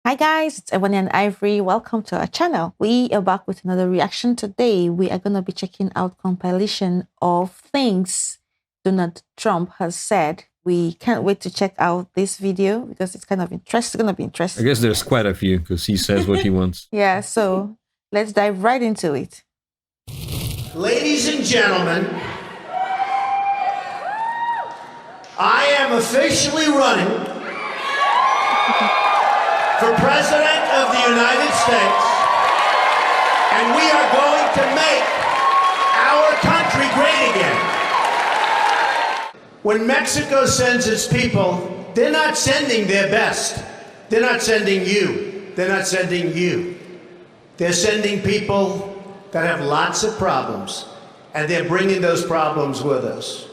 Hi guys, it's Ebony and Ivory. Welcome to our channel. We are back with another reaction today. We are going to be checking out compilation of things Donald Trump has said. We can't wait to check out this video because it's kind of interesting. It's going to be interesting. I guess there's quite a few because he says what he wants. Yeah, so let's dive right into it. Ladies and gentlemen, I am officially running for President of the United States, and we are going to make our country great again. When Mexico sends its people, they're not sending their best. They're not sending you. They're not sending you. They're sending people that have lots of problems, and they're bringing those problems with us.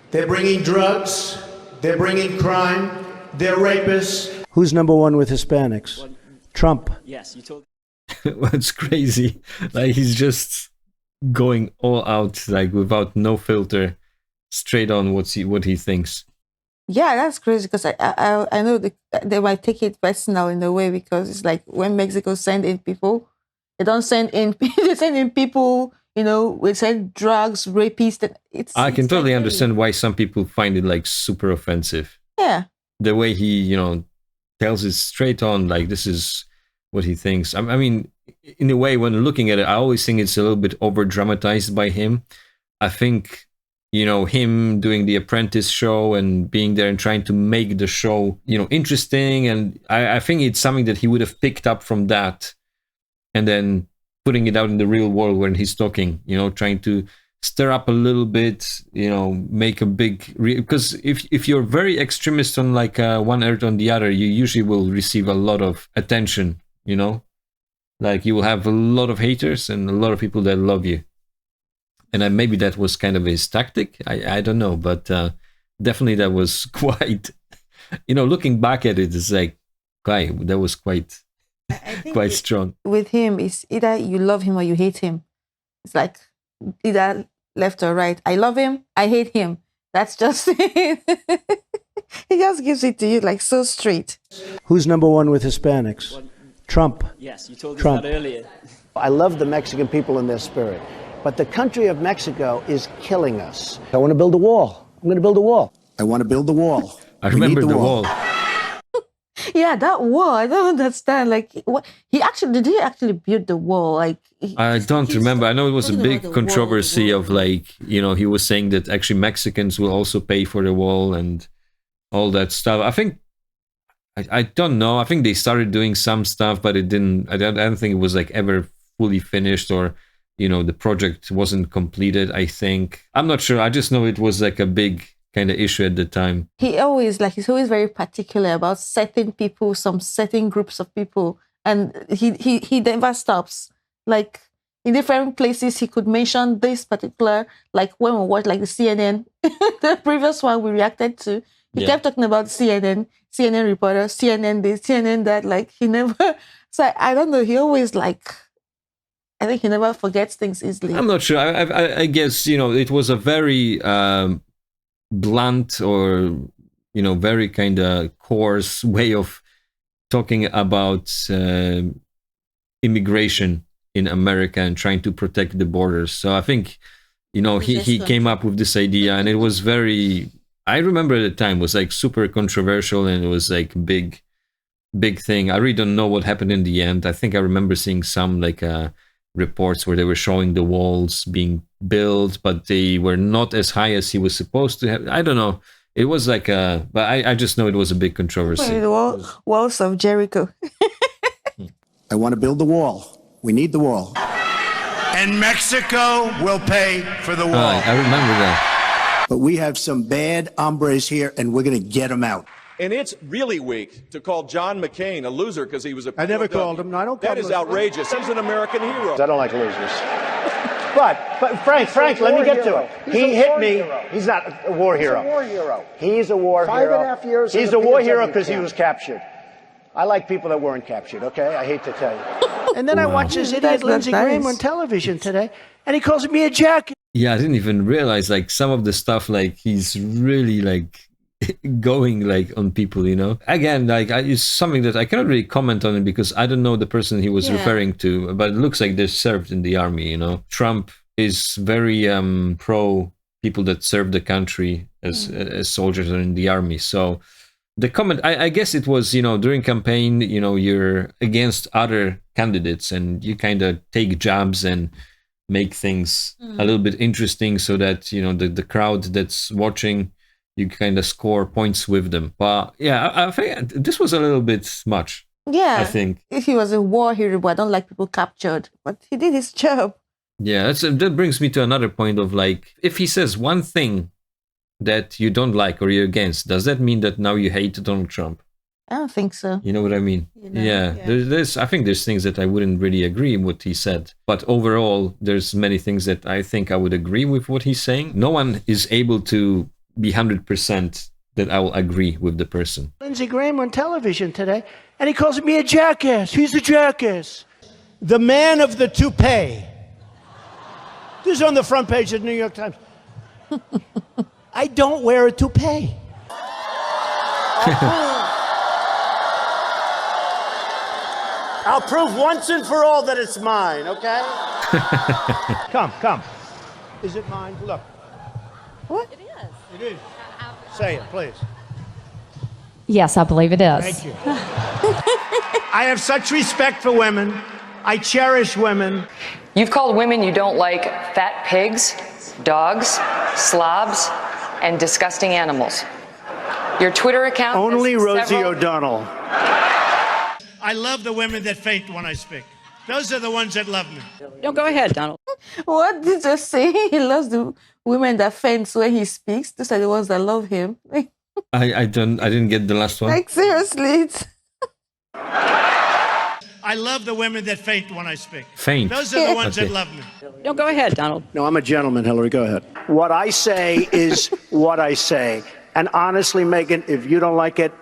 They're bringing drugs, they're bringing crime, they're rapists. Who's number one with Hispanics? Trump. Yes, you told. It's crazy. Like he's just going all out, like without no filter, straight on what he thinks. Yeah, that's crazy because I know they might take it personal in a way because it's like when Mexico send in people, they don't send in they send in people, you know, we send drugs, rapists. I can totally understand why some people find it like super offensive. Yeah. The way he, you know, tells it straight on, like this is what he thinks. I mean, in a way, when looking at it, I always think it's a little bit over dramatized by him. I think, you know, him doing the Apprentice show and being there and trying to make the show, you know, interesting. And I think it's something that he would have picked up from that and then putting it out in the real world when he's talking, you know, trying to stir up a little bit, you know, make a big because if you're very extremist on like one end on the other, you usually will receive a lot of attention, you know, like you will have a lot of haters and a lot of people that love you. And maybe that was kind of his tactic. I don't know, but definitely that was quite, you know, looking back at it, it's like, okay, that was quite strong. With him, it's either you love him or you hate him. It's like either left or right. I love him, I hate him. That's just it. He just gives it to you like so straight. Who's number one with Hispanics? Trump. Yes, you told us Trump. that earlier. I love the Mexican people and their spirit, but the country of Mexico is killing us. I want to build a wall. I'm going to build a wall. I want to build the wall. I remember the wall. Yeah, that wall. I don't understand. Like, what did he actually build the wall? Like, I don't remember. I know it was a big controversy of like, you know, he was saying that actually Mexicans will also pay for the wall and all that stuff. I think, I don't know. I think they started doing some stuff, but it didn't. I don't think it was like ever fully finished, or you know, the project wasn't completed. I think I'm not sure. I just know it was like a big kind of issue at the time. He's always very particular about certain people, some certain groups of people, and he never stops. Like in different places, he could mention this particular, like when we watched like the CNN, the previous one we reacted to. He kept talking about CNN reporter, CNN this, CNN that. Like he never. So I don't know. He always like. I think he never forgets things easily. I'm not sure. I guess, you know, it was a very blunt or, you know, very kind of coarse way of talking about immigration in America and trying to protect the borders. So I think, you know, he came up with this idea, and it was very, I remember at the time, it was like super controversial, and it was like big thing. I really don't know what happened in the end. I think I remember seeing some like reports where they were showing the walls being built, but they were not as high as he was supposed to have. I don't know. It was like a, but I just know it was a big controversy. The walls of Jericho. I want to build the wall. We need the wall. And Mexico will pay for the wall. I remember that. But we have some bad hombres here, and we're going to get them out. And it's really weak to call John McCain a loser because he was a POW. I never called him. No, I don't call That him is a- outrageous. He's an American hero. I don't like losers. But Frank, let me get to it. He hit me. He's not a war hero. He's a war hero. He's a war hero. 5.5 years. He's a war hero because he was captured. I like people that weren't captured, okay? I hate to tell you. And then I watch this idiot Lindsey Graham on television today, and he calls me a jack. Yeah, I didn't even realize like some of the stuff, like he's really like going like on people, you know. Again, like it's something that I cannot really comment on it because I don't know the person he was referring to, but it looks like they served in the army, you know. Trump is very pro people that serve the country as soldiers or in the army. So the comment, I guess it was, you know, during campaign, you know, you're against other candidates and you kind of take jabs and make things a little bit interesting so that, you know, the crowd that's watching, you kind of score points with them. But yeah, I think this was a little bit much. Yeah. I think. If he was a war hero, but I don't like people captured. But he did his job. Yeah, that brings me to another point of like, if he says one thing that you don't like or you're against, does that mean that now you hate Donald Trump? I don't think so. You know what I mean? You know, yeah. There's I think there's things that I wouldn't really agree with what he said. But overall, there's many things that I think I would agree with what he's saying. No one is able to be 100% that I will agree with the person. Lindsey Graham on television today, and he calls me a jackass. He's a jackass. The man of the toupee. This is on the front page of the New York Times. I don't wear a toupee. I'll prove once and for all that it's mine, okay? Come. Is it mine? Look. What? It is. It is. Say it, please. Yes, I believe it is. Thank you. I have such respect for women. I cherish women. You've called women you don't like fat pigs, dogs, slobs, and disgusting animals. Your Twitter account... Only Rosie several... O'Donnell. I love the women that faint when I speak. Those are the ones that love me. No, go ahead, Donald. What did you say? He loves the women that faint when he speaks. Those are the ones that love him. I didn't get the last one. Like seriously. I love the women that faint when I speak. Faint. Those are the ones that love me. No, go ahead, Donald. No, I'm a gentleman, Hillary. Go ahead. What I say is what I say. And honestly, Megan, if you don't like it,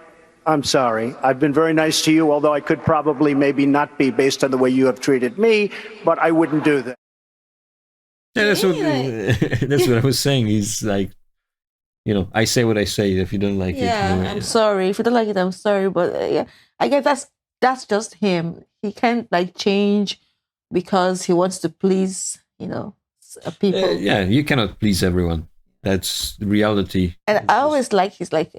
I'm sorry. I've been very nice to you, although I could probably maybe not be based on the way you have treated me, but I wouldn't do that. Yeah, that's what I was saying. He's like, you know, I say what I say. If you don't like it, I'm sorry. If you don't like it, I'm sorry. But yeah, I guess that's just him. He can't like change because he wants to please, you know, people. Yeah, you cannot please everyone. That's reality. And I always like his like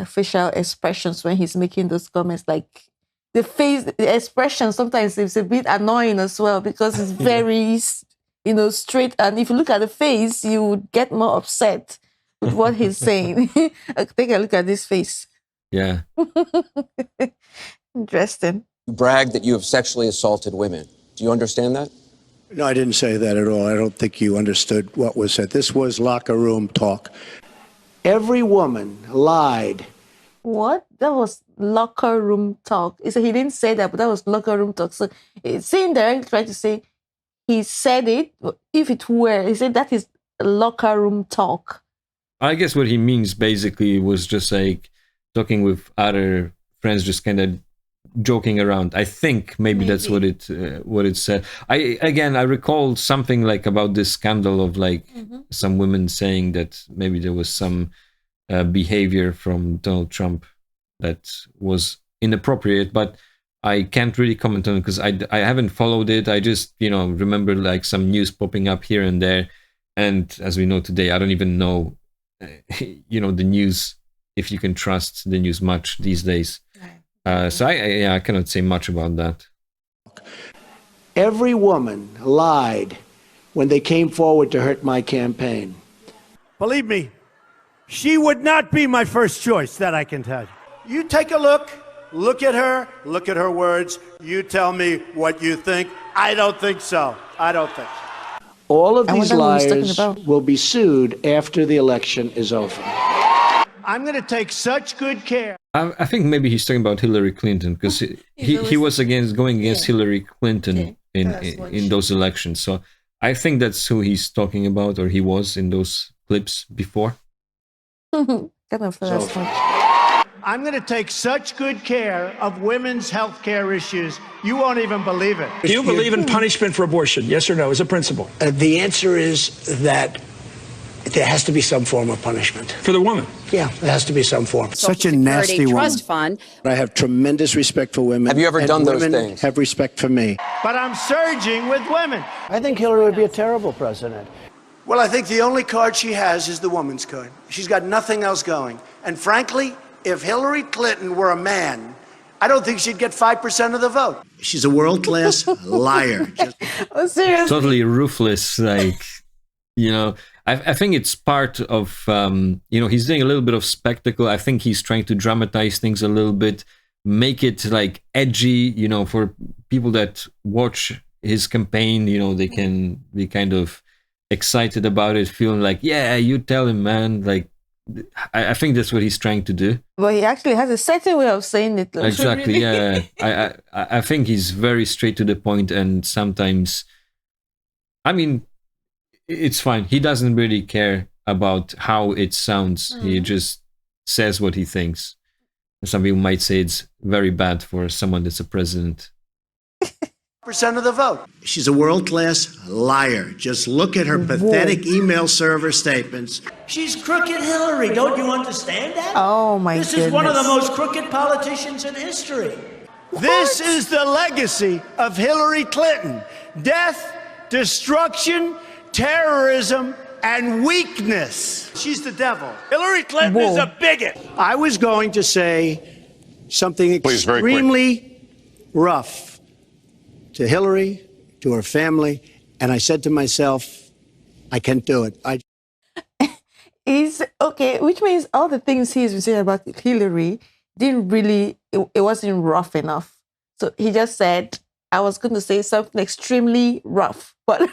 facial expressions when he's making those comments. Like the face, the expression sometimes it's a bit annoying as well because it's very, you know, straight. And if you look at the face, you would get more upset with what he's saying. Take a look at this face. Yeah. Interesting. You brag that you have sexually assaulted women. Do you understand that? No, I didn't say that at all. I don't think you understood what was said. This was locker room talk. Every woman lied. What? That was locker room talk. He said he didn't say that, but that was locker room talk. So it's indirectly trying to say he said it. If it were, he said that is locker room talk. I guess what he means basically was just like talking with other friends, just kind of joking around. I think maybe that's what it said. I recall something like about this scandal of like some women saying that maybe there was some behavior from Donald Trump that was inappropriate, but I can't really comment on it because I haven't followed it. I just, you know, remember like some news popping up here and there, and as we know today, I don't even know you know, the news, if you can trust the news much these days. So I cannot say much about that. Every woman lied when they came forward to hurt my campaign. Believe me, she would not be my first choice, that I can tell you. You take a look at her words. You tell me what you think. I don't think so. I don't think so. All of these liars will be sued after the election is over. I'm going to take such good care. I think maybe he's talking about Hillary Clinton because he was going against Hillary Clinton in those elections. So I think that's who he's talking about, or he was in those clips before. I'm going to take such good care of women's health care issues, you won't even believe it. Do you believe in punishment for abortion? Yes or no, as a principle? The answer is that There has to be some form of punishment. For the woman? Yeah, there has to be some form. Such a nasty Trust woman. Fund. I have tremendous respect for women. Have you ever and done those women things? have respect for me. But I'm surging with women. I think Hillary would be a terrible president. Well, I think the only card she has is the woman's card. She's got nothing else going. And frankly, if Hillary Clinton were a man, I don't think she'd get 5% of the vote. She's a world-class liar. Oh, seriously. Totally ruthless, like, you know. I think it's part of, you know, he's doing a little bit of spectacle. I think he's trying to dramatize things a little bit, make it like edgy, you know, for people that watch his campaign, you know, they can be kind of excited about it, feeling like, yeah, you tell him, man. Like, I think that's what he's trying to do. But he actually has a certain way of saying it. Exactly, yeah. I think he's very straight to the point, and sometimes, I mean, it's fine. He doesn't really care about how it sounds. He just says what he thinks. Some people might say it's very bad for someone that's a president. Percent of the vote. She's a world-class liar. Just look at her pathetic email server statements. She's crooked Hillary. Don't you understand that? Oh my This goodness. is one of the most crooked politicians in history. This is the legacy of Hillary Clinton. Death, destruction, terrorism, and weakness. She's the devil. Hillary Clinton is a bigot. I was going to say something Please, very quick. extremely rough to Hillary, to her family, and I said to myself, I can't do it. Is okay, which means all the things he's been saying about Hillary didn't really, it wasn't rough enough. So he just said, I was going to say something extremely rough. But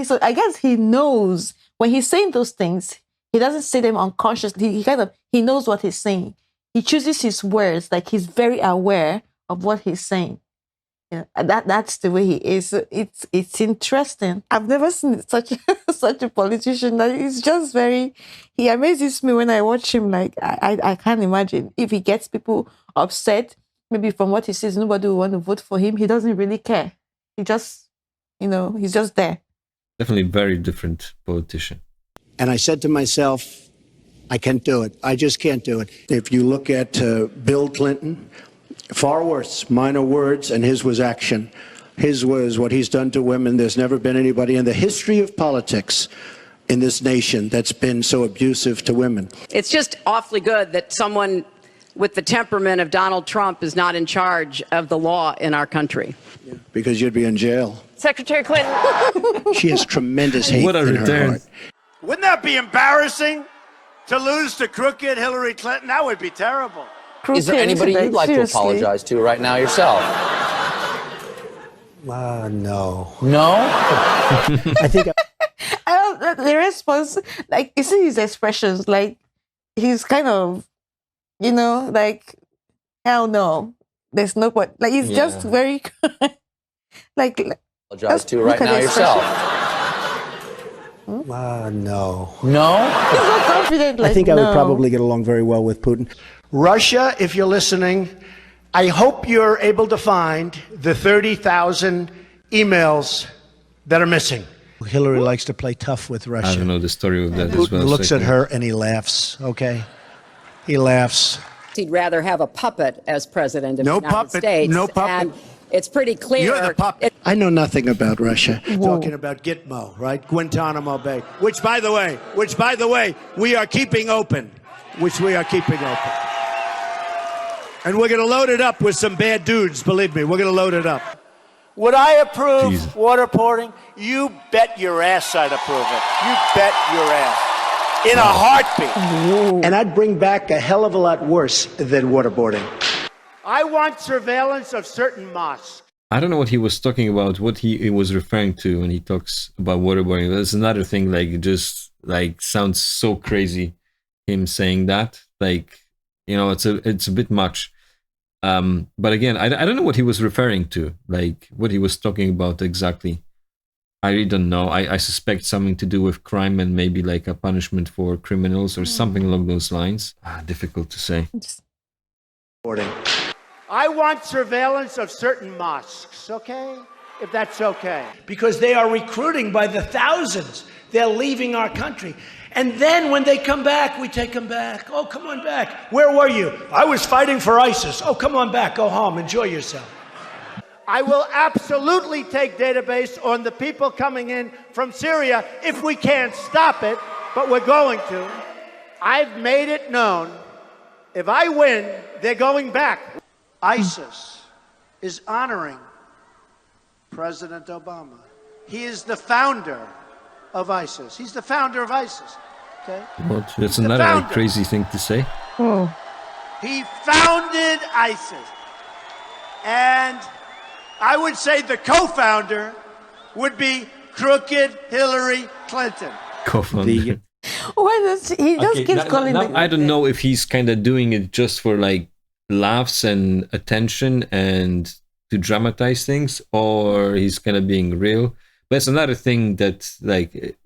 so I guess he knows when he's saying those things, he doesn't say them unconsciously. He knows what he's saying. He chooses his words, like he's very aware of what he's saying. Yeah, that's the way he is. It's interesting. I've never seen such a politician. That he's just very. He amazes me when I watch him. Like I can't imagine if he gets people upset. Maybe from what he says, nobody will want to vote for him. He doesn't really care. He just, he's just there. Definitely very different politician. And I said to myself, I can't do it. I just can't do it. If you look at Bill Clinton, far worse, minor words, and his was action. His was what he's done to women. There's never been anybody in the history of politics in this nation that's been so abusive to women. It's just awfully good that someone with the temperament of Donald Trump is not in charge of the law in our country. Because you'd be in jail. Secretary Clinton. She has tremendous hate What a in her return. heart. Wouldn't that be embarrassing to lose to crooked Hillary Clinton? That would be terrible. Is there anybody you'd like to apologize to right now yourself? No. No? I think The response, like you see his expressions, like he's kind of, like hell no, there's no point. Like he's just very, like Apologize to right now yourself. no. No? he's not confident. Like, I think I no. would probably get along very well with Putin. Russia, if you're listening, I hope you're able to find the 30,000 emails that are missing. Hillary likes to play tough with Russia. I don't know the story of that as Putin well. looks at her and he laughs, okay? He laughs. He'd rather have a puppet as president of No the United puppet, States. no puppet. And it's pretty clear. You're the puppet. I know nothing about Russia. Talking about Gitmo, right? Guantanamo Bay, which by the way, we are keeping open. And we're going to load it up with some bad dudes, believe me. We're going to load it up. Would I approve Jesus. waterboarding? You bet your ass I'd approve it. You bet your ass. In a heartbeat. And I'd bring back a hell of a lot worse than waterboarding. I want surveillance of certain mosques. I don't know what he was talking about, what he was referring to when he talks about waterboarding. That's another thing, like, it just like sounds so crazy, him saying that. Like, it's a bit much. But again, I don't know what he was referring to, like what he was talking about exactly. I really don't know. I suspect something to do with crime and maybe like a punishment for criminals or something along those lines. Difficult to say. I want surveillance of certain mosques, okay? If that's okay. Because they are recruiting by the thousands They're leaving our country. And then when they come back, we take them back. Oh, come on back. Where were you? I was fighting for ISIS. Oh, come on back. Go home. Enjoy yourself. I will absolutely take database on the people coming in from Syria if we can't stop it, but we're going to. I've made it known, if I win, they're going back. ISIS is honoring President Obama. He is the founder of ISIS. He's the founder of ISIS. Okay? What? That's another like, crazy thing to say. Oh. He founded ISIS. And I would say the co-founder would be crooked Hillary Clinton. Co-founder. Why does he just keeps calling now, I don't know if he's kind of doing it just for like laughs and attention and to dramatize things, or he's kind of being real. But it's another thing that, like,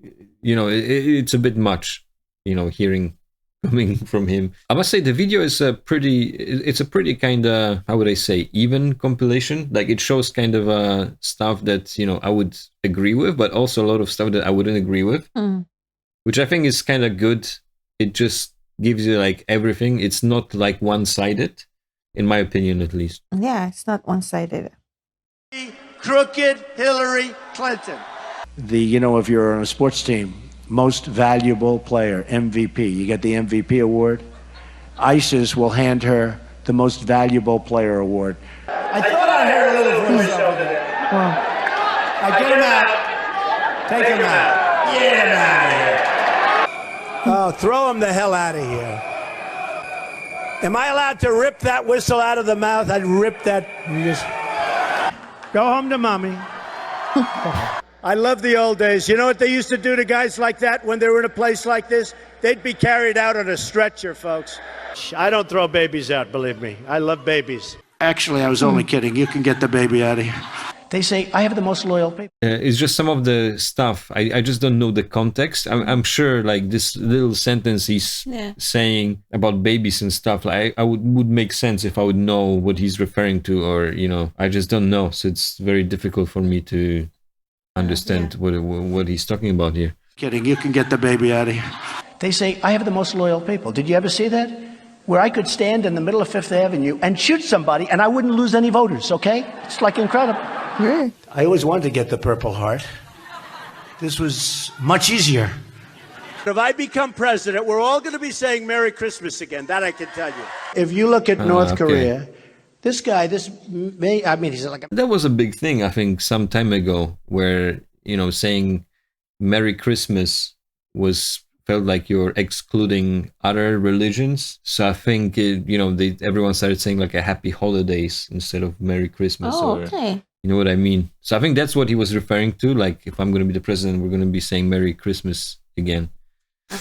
you know, it's a bit much, you know, hearing coming from him. I must say the video is it's a pretty kind of, how would I say, even compilation. Like it shows kind of stuff that, you know, I would agree with, but also a lot of stuff that I wouldn't agree with, which I think is kind of good. It just gives you like everything. It's not like one-sided, in my opinion, at least. Yeah, it's not one-sided. Crooked Hillary Clinton. If you're on a sports team, most valuable player, MVP, you get the MVP award. ISIS will hand her the most valuable player award. I thought I heard a little voice over there. I get him out. Take him out. Get him out of here. Oh, throw him the hell out of here. Am I allowed to rip that whistle out of the mouth? I'd rip that. Go home to mommy. I love the old days. You know what they used to do to guys like that when they were in a place like this? They'd be carried out on a stretcher, folks. I don't throw babies out, believe me. I love babies. Actually, I was only kidding. You can get the baby out of here. They say, I have the most loyal people. It's just some of the stuff. I just don't know the context. I'm sure like this little sentence he's saying about babies and stuff, like I would make sense if I would know what he's referring to, or, you know, I just don't know. So it's very difficult for me to understand what he's talking about here. Kidding. You can get the baby out of here. They say, I have the most loyal people. Did you ever see that? Where I could stand in the middle of Fifth Avenue and shoot somebody and I wouldn't lose any voters, okay? It's like incredible. I always wanted to get the Purple Heart. This was much easier. If I become president, we're all going to be saying Merry Christmas again. That I can tell you. If you look at North Korea, he's like... That was a big thing, I think, some time ago, where, you know, saying Merry Christmas felt like you're excluding other religions. So I think, everyone started saying like a Happy Holidays instead of Merry Christmas. You know what I mean? So I think that's what he was referring to. Like, if I'm going to be the president, we're going to be saying Merry Christmas again.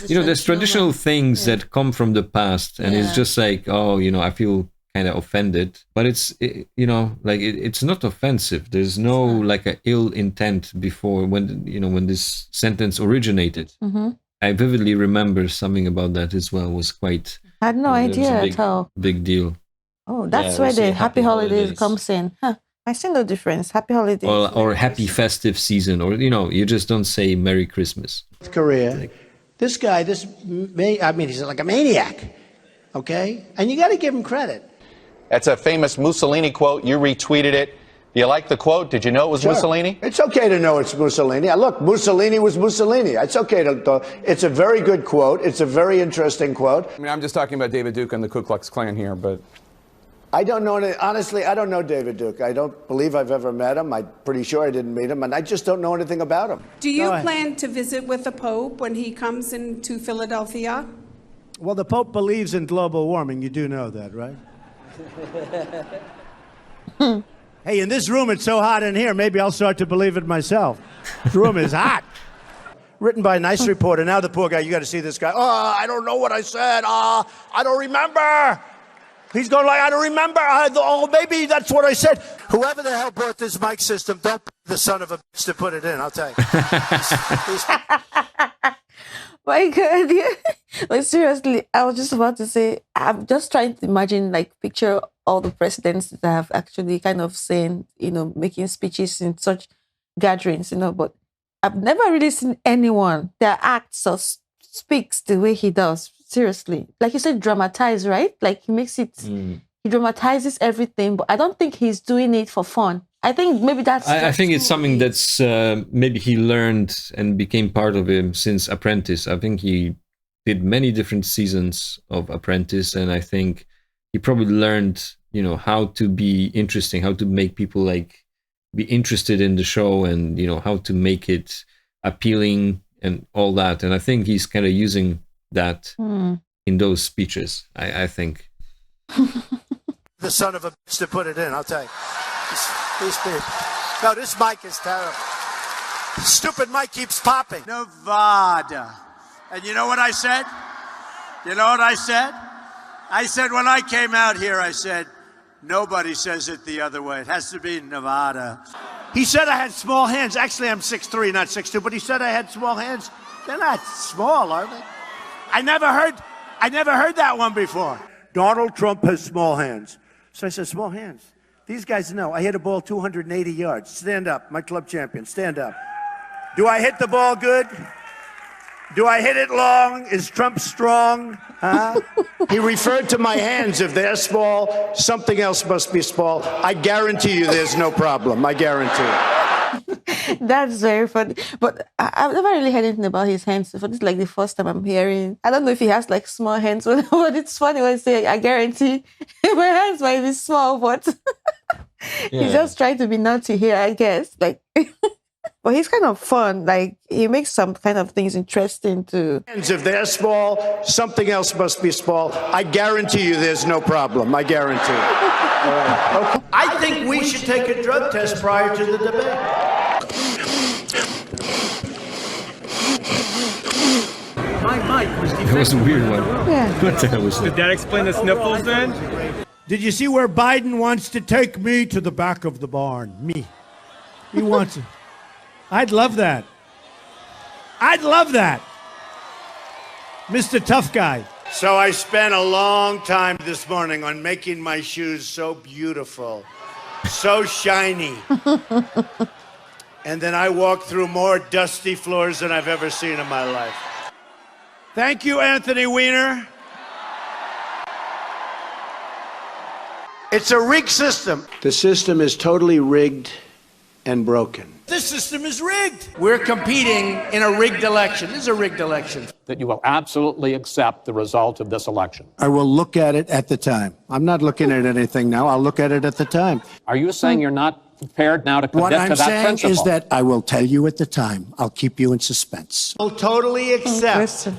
There's traditional things that come from the past, and it's just like, I feel kind of offended. But it's not offensive. There's no like a ill intent before when this sentence originated. I vividly remember something about that as well. It was quite... I had no idea at all. Big deal. Oh, that's where the Happy Holidays comes in. Huh. I see no difference. Happy Holidays. Or Happy Festive Season. Or, you just don't say Merry Christmas. Korea. This guy, he's like a maniac. Okay? And you got to give him credit. That's a famous Mussolini quote. You retweeted it. Do you like the quote? Did you know it was Mussolini? It's okay to know it's Mussolini. Look, Mussolini was Mussolini. It's okay it's a very good quote. It's a very interesting quote. I mean, I'm just talking about David Duke and the Ku Klux Klan here, but... I don't know, honestly, I don't know David Duke. I don't believe I've ever met him. I'm pretty sure I didn't meet him, and I just don't know anything about him. Do you plan to visit with the Pope when he comes into Philadelphia? Well, the Pope believes in global warming. You do know that, right? Hey, in this room, it's so hot in here, maybe I'll start to believe it myself. This room is hot. Written by a nice reporter. Now the poor guy, you got to see this guy. Oh, I don't know what I said. I don't remember. He's going like, I don't remember. Maybe that's what I said. Whoever the hell bought this mic system, don't be the son of a bitch to put it in, I'll tell you. My God. Like, seriously, I was just about to say, I'm just trying to imagine, like, picture all the presidents that have actually kind of saying, making speeches in such gatherings, but I've never really seen anyone that acts or speaks the way he does. Seriously. Like you said, dramatize, right? Like he makes it, he dramatizes everything, but I don't think he's doing it for fun. I think maybe that's. I think it's something that's maybe he learned and became part of him since Apprentice. I think he did many different seasons of Apprentice, and I think he probably learned, how to be interesting, how to make people like be interested in the show, and how to make it appealing and all that. And I think he's kind of using that in those speeches. I think. The son of a bitch to put it in, I'll tell you. These people. No, this mic is terrible. Stupid mic keeps popping. Nevada. And you know what I said? You know what I said? I said when I came out here, I said, nobody says it the other way. It has to be Nevada. He said I had small hands. Actually, I'm 6'3", not 6'2", but he said I had small hands. They're not small, are they? I never heard that one before. Donald Trump has small hands. So I said, small hands. These guys know. I hit a ball 280 yards. Stand up, my club champion, stand up. Do I hit the ball good? Do I hit it long? Is Trump strong? Huh? He referred to my hands. If they're small, something else must be small. I guarantee you there's no problem. I guarantee it. That's very funny. But I've never really heard anything about his hands. For this is like the first time I'm hearing. I don't know if he has like small hands, but it's funny when I say, I guarantee my hands might be small, but he's just trying to be naughty here, I guess. Like, but he's kind of fun. Like, he makes some kind of things interesting too. If they're small, something else must be small. I guarantee you there's no problem. I guarantee it. All right. Okay. I think we should take a drug test prior to the debate. That was a weird one. Yeah. What the hell was that? Did that explain the sniffles then? Did you see where Biden wants to take me to the back of the barn? Me. He wants it. I'd love that. I'd love that. Mr. Tough Guy. So I spent a long time this morning on making my shoes so beautiful, so shiny. And then I walked through more dusty floors than I've ever seen in my life. Thank you, Anthony Weiner. It's a rigged system. The system is totally rigged and broken. This system is rigged. We're competing in a rigged election. This is a rigged election. That you will absolutely accept the result of this election. I will look at it at the time. I'm not looking at anything now. I'll look at it at the time. Are you saying you're not prepared now to commit What I'm to that saying principle? is that I will tell you at the time. I'll keep you in suspense. I'll totally accept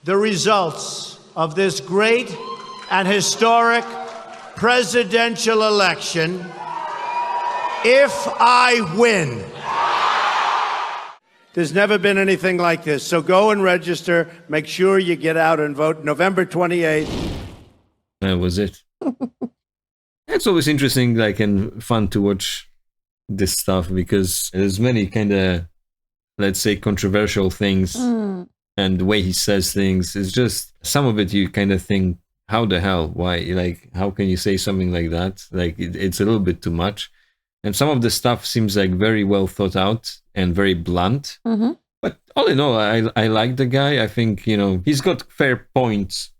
the results of this great and historic presidential election if I win. There's never been anything like this. So go and register. Make sure you get out and vote November 28th. That was it. It's always interesting, like, and fun to watch this stuff because there's many kind of, let's say, controversial things, and the way he says things is just, some of it you kind of think, how the hell? Why? Like, how can you say something like that? Like, it's a little bit too much. And some of the stuff seems like very well thought out and very blunt. But all in all, I like the guy. I think, he's got fair points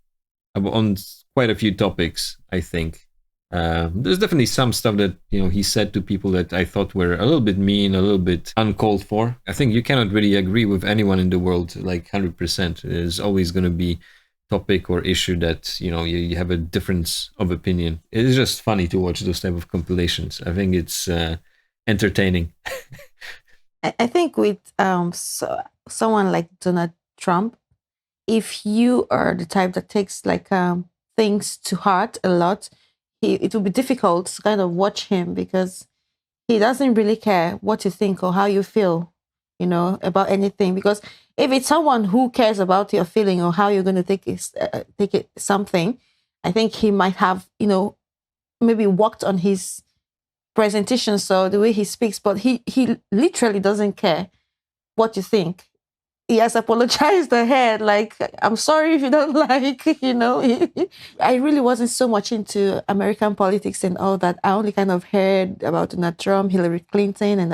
on quite a few topics, I think. There's definitely some stuff that, he said to people that I thought were a little bit mean, a little bit uncalled for. I think you cannot really agree with anyone in the world, like 100%. There's always going to be topic or issue that, you have a difference of opinion. It's just funny to watch those type of compilations. I think it's entertaining. I think with someone like Donald Trump, if you are the type that takes like things to heart a lot, it will be difficult to kind of watch him because he doesn't really care what you think or how you feel, about anything. Because if it's someone who cares about your feeling or how you're going to take it something, I think he might have, maybe worked on his presentation, so the way he speaks, but he literally doesn't care what you think. He has apologized ahead, like, I'm sorry if you don't like, I really wasn't so much into American politics and all that. I only kind of heard about Donald Trump, Hillary Clinton,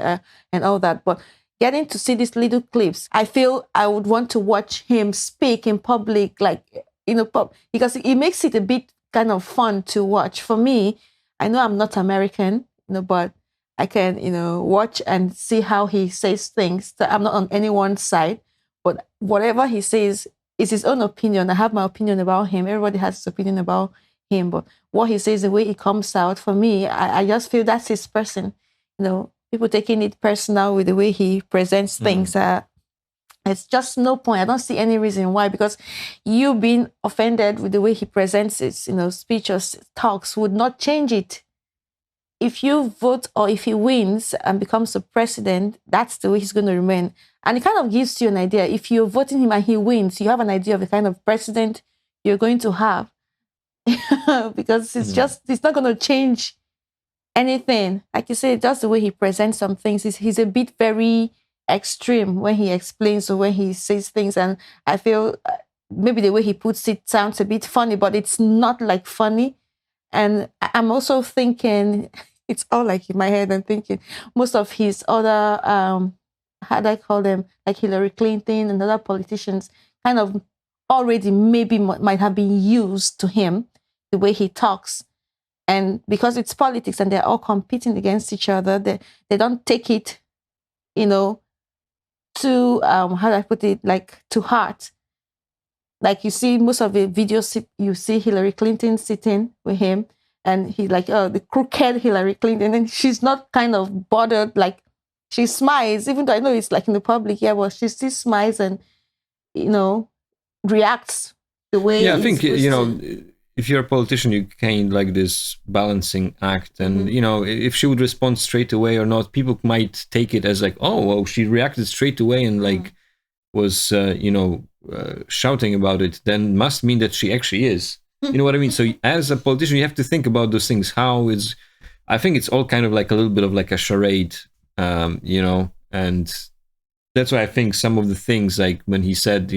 and all that. But getting to see these little clips, I feel I would want to watch him speak in public, like, because it makes it a bit kind of fun to watch. For me, I know I'm not American, but I can, watch and see how he says things. So I'm not on anyone's side, but whatever he says is his own opinion. I have my opinion about him. Everybody has his opinion about him, but what he says, the way it comes out, for me, I just feel that's his person. People taking it personal with the way he presents things. It's just no point. I don't see any reason why, because you being offended with the way he presents his, speech or talks would not change it. If you vote or if he wins and becomes the president, that's the way he's going to remain. And it kind of gives you an idea. If you're voting him and he wins, you have an idea of the kind of president you're going to have. Because it's not going to change anything. Like you say, just the way he presents some things. He's a bit very extreme when he explains or when he says things. And I feel maybe the way he puts it sounds a bit funny, but it's not like funny. And I'm also thinking, it's all like in my head, I'm thinking most of his other, how do I call them, like Hillary Clinton and other politicians, kind of already maybe might have been used to him, the way he talks. And because it's politics and they're all competing against each other, they don't take it, to, how do I put it, like to heart. Like you see most of the videos, you see Hillary Clinton sitting with him and he's like, oh, the crooked Hillary Clinton. And she's not kind of bothered, like she smiles, even though I know it's like in the public, but she still smiles and, reacts the way. Yeah, I think, if you're a politician, you kind like this balancing act. And, if she would respond straight away or not, people might take it as like, oh, well, she reacted straight away and like was, shouting about it, then must mean that she actually is. You know what I mean? So as a politician, you have to think about those things. I think it's all kind of like a little bit of like a charade, and that's why I think some of the things, like when he said,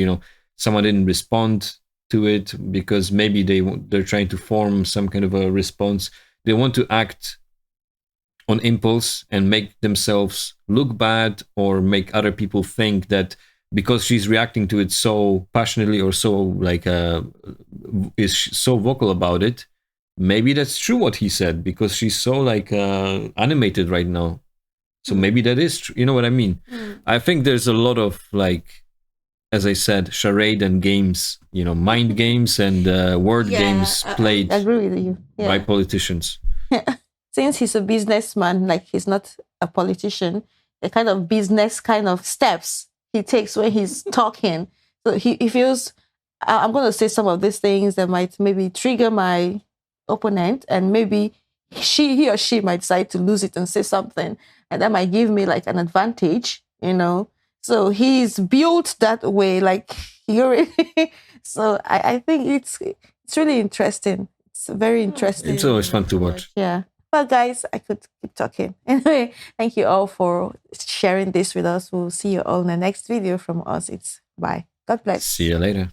someone didn't respond to it because maybe they're trying to form some kind of a response. They want to act on impulse and make themselves look bad or make other people think that because she's reacting to it so passionately or so like is so vocal about it, maybe that's true what he said because she's so like animated right now. So maybe that is true. You know what I mean? I think there's a lot of like, as I said, charade and games, mind games and word games played I agree with you. by politicians. Since he's a businessman, like he's not a politician, the kind of business kind of steps he takes when he's talking. So he feels, I'm going to say some of these things that might maybe trigger my opponent, and maybe he or she might decide to lose it and say something, and that might give me like an advantage, So he's built that way, like so I think it's really interesting. It's very interesting. It's always fun to watch. Yeah. Well, guys, I could keep talking. Anyway, thank you all for sharing this with us. We'll see you all in the next video from us. Bye. God bless. See you later.